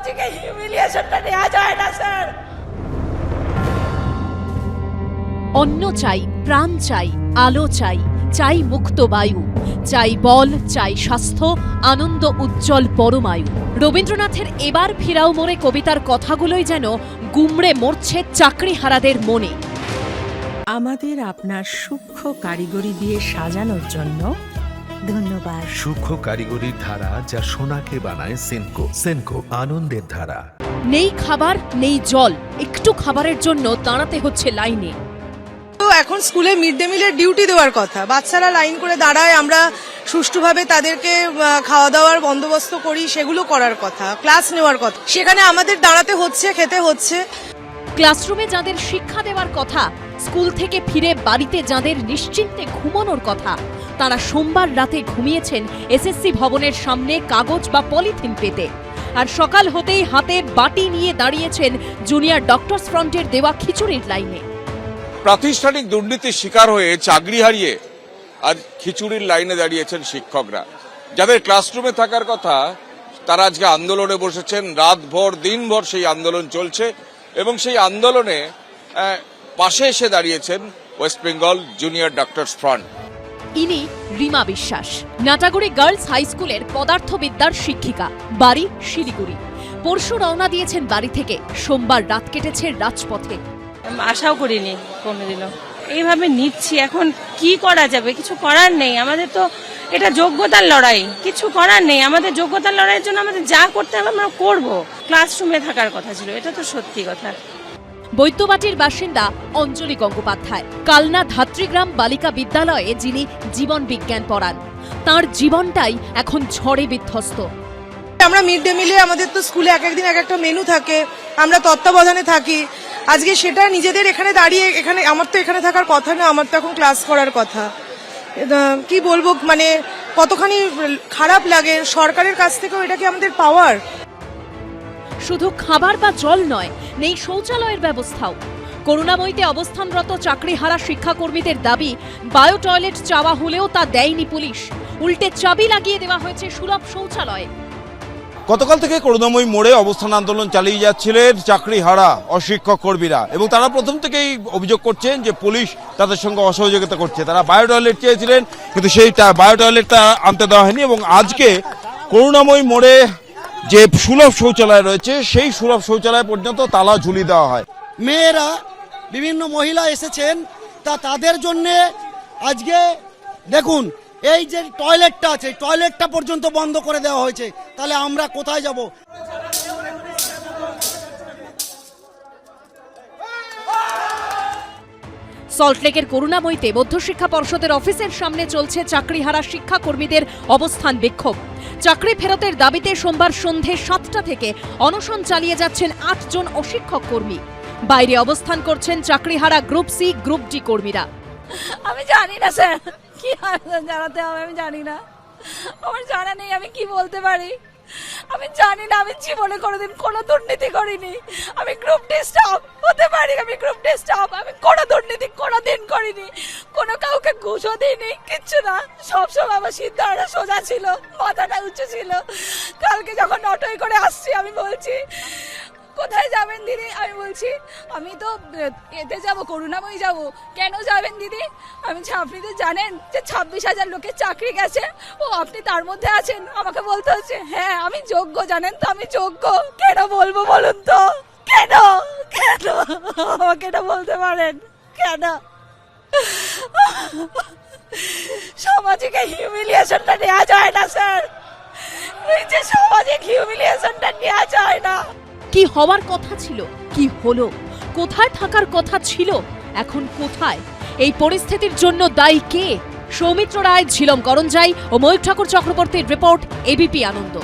সামাজিক হিউমিলিয়েশনটা নেওয়া যায় না স্যার। অন্ন চাই, প্রাণ চাই, আলো চাই, চাই মুক্ত বায়ু, চাই বল, চাই স্বাস্থ্য, আনন্দ উজ্জ্বল পরমায়ু। রবীন্দ্রনাথের এবার ফিরাও মোরে কবিতার কথাগুলোই যেন গুমড়ে মরছে চাকরিহারাদের মনে। আমাদের আপনার সূক্ষ্ম কারিগরি দিয়ে সাজানোর জন্য ধন্যবাদ। সূক্ষ্ম কারিগরির ধারা যা সোনাকে বানায় সেনকো। সেনকো, আনন্দের ধারা। নেই খাবার, নেই জল, একটু খাবারের জন্য দাঁড়াতে হচ্ছে লাইনে। তো এখন স্কুলে মিড ডে মিলের ডিউটি দেওয়ার কথা, বাচ্চারা লাইন করে দাঁড়ায়, আমরা সুষ্ঠুভাবে তাদেরকে খাওয়া দাওয়ার বন্দোবস্ত করি, সেগুলো করার কথা, ক্লাস নেওয়ার কথা, সেখানে আমাদের দাঁড়াতে হচ্ছে, খেতে হচ্ছে। ক্লাসরুমে যাদের শিক্ষা দেওয়ার কথা, স্কুল থেকে ফিরে বাড়িতে যাদের নিশ্চিন্তে ঘুমানোর কথা, তারা সোমবার রাতে ঘুমিয়েছেন এসএসসি ভবনের সামনে কাগজ বা পলিথিন পেতে। আর সকাল হতেই হাতে বাটি নিয়ে দাঁড়িয়েছেন জুনিয়র ডক্টরস ফ্রন্টের দেওয়া খিচুড়ির লাইনে। প্রাতিষ্ঠানিক দুর্নীতির শিকার হয়ে চাকরি হারিয়ে আর খিচুড়ির লাইনে দাঁড়িয়েছেন শিক্ষকরা। যাদের ক্লাসরুমে থাকার কথা তারা আজকে আন্দোলনে বসেছেন, রাতভর দিনভর সেই আন্দোলন চলছে এবং সেই আন্দোলনে পাশে এসে দাঁড়িয়েছেন West Bengal junior doctors front. ইনি রীমা বিশ্বাস, নাটাগুড়ি গার্লস হাই স্কুলের পদার্থবিদ্যার শিক্ষিকা, বাড়ি শিলিগুড়ি। পরশু রওনা দিয়েছেন বাড়ি থেকে, সোমবার রাত কেটেছে রাজপথে। আশাও করিনি কোনোদিনও। এইভাবে নিচ্ছি, এখন কি করা যাবে? কিছু করার নেই, আমাদের তো এটা যোগ্যতার লড়াই, কিছু করার নেই। আমাদের যোগ্যতার লড়াইয়ের জন্য আমাদের যা করতে হবে আমরা করব। ক্লাসরুমে থাকার কথা ছিল, এটা তো সত্যি কথা। বৈদ্যবাটির বাসিন্দা অঞ্জলি গঙ্গোপাধ্যায়, কালনা ধাত্রীগ্রাম বালিকা বিদ্যালয়ে যিনি জীবন বিজ্ঞান পড়ান, তার জীবনটাই এখন ঝড়ে বিধ্বস্ত। আমরা মিড ডে মিলে, আমাদের তো স্কুলে এক একদিন এক একটা মেনু থাকে, আমরা তত্ত্বাবধানে থাকি। আজকে সেটা নিজেদের এখানে দাঁড়িয়ে, এখানে আমার তো এখানে থাকার কথা না, আমার তো এখন ক্লাস করার কথা। কি বলবো, মানে কতখানি খারাপ লাগে। সরকারের কাছ থেকেও এটা কি আমাদের পাওয়ার? শুধু খাবার বা জল নয়, নেই শৌচালয়ের ব্যবস্থাও। করুণাময়ীতে অবস্থানরত চাকরিহারা শিক্ষাকর্মীদের দাবি, বায়ো টয়লেট চাওয়া হলেও তা দেয়নি পুলিশ, উল্টে চাবি লাগিয়ে দেওয়া হয়েছে সুলভ শৌচালয়ে। গতকাল থেকে করুণাময়ী মোড়ে অবস্থান আন্দোলন চালিয়ে যাচ্ছিলেন চাকরিহারা অশিক্ষক কর্মীরা এবং তারা প্রথম থেকেই অভিযোগ করছেন যে পুলিশ তাদের সঙ্গে অসহযোগিতা করছে। তারা বায়ো টয়লেট চেয়েছিলেন, কিন্তু সেই বায়ো টয়লেটটা আনতে দেওয়া হয়নি এবং আজকে করুণাময়ী মোড়ে যে সুলভ শৌচালয় রয়েছে সেই সুলভ শৌচালয় পর্যন্ত তালা ঝুলিয়ে দেওয়া হয়। মেয়েরা, বিভিন্ন মহিলা এসেছেন, তাদের জন্যে আজকে দেখুন এই যে টয়লেটটা আছে, টয়লেটটা পর্যন্ত বন্ধ করে দেওয়া হয়েছে। তাহলে আমরা কোথায় যাব? সল্টলেকের করুণাময়ীতে মধ্যশিক্ষা পর্ষদের অফিসের সামনে চলছে চাকরিহারা শিক্ষাকর্মীদের অবস্থান বিক্ষোভ। চাকরি ফেরতের দাবিতে সোমবার সন্ধে 7টা থেকে অনশন চালিয়ে যাচ্ছেন 8 জন অশিক্ষক কর্মী। বাইরে অবস্থান করছেন চাকরিহারা গ্রুপ সি, গ্রুপ ডি কর্মীরা। আমি জানি না স্যার, কি জানাতে হবে আমি জানি না, আমার জানা নেই, আমি কি বলতে পারি আমি জানি না। আমি জীবনে কোনোদিন কোনো দুর্নীতি করিনি। আমি গ্রুপ ডি স্টাফ হতে পারি, আমি গ্রুপ ডি স্টাফ, আমি কোনো দুর্নীতি কোনোদিন করিনি, কোনো কাউকে ঘুষও দিইনি, কিচ্ছু না। সবসময় আমার সিদ্ধারা সোজা ছিল, মাথাটা উঁচু ছিল। কালকে যখন অটোয় করে আসছি আমি বলছি, কোথায় যাবেন দিদি? আমি বলছি আমি তো এতে যাব, করুণাময়ী যাব। কেন যাবেন দিদি? আমি আপনি তো জানেন যে 26,000 লোকের চাকরি গেছে, ও আপনি তার মধ্যে আছেন। আমাকে বলতে হচ্ছে হ্যাঁ আমি যোগ্য, জানেন তো আমি যোগ্য। কেন বলবো বলুন তো? কেন কেন আমাকে এটা বলতে পারেন কেন? সামাজিক হিউমিলিয়েশনটা নেওয়া যায় না স্যার, এই যে সামাজিক হিউমিলিয়েশনটা নেওয়া যায় না। কি হওয়ার কথা ছিল, কি হলো? কোথায় থাকার কথা ছিল, এখন কোথায়? এই পরিস্থিতির জন্য দায়ী কে? সৌমিত্র রায়, ঝিলম করঞ্জাই ও ময়ূর ঠাকুর চক্রবর্তীর রিপোর্ট, এবিপি আনন্দ।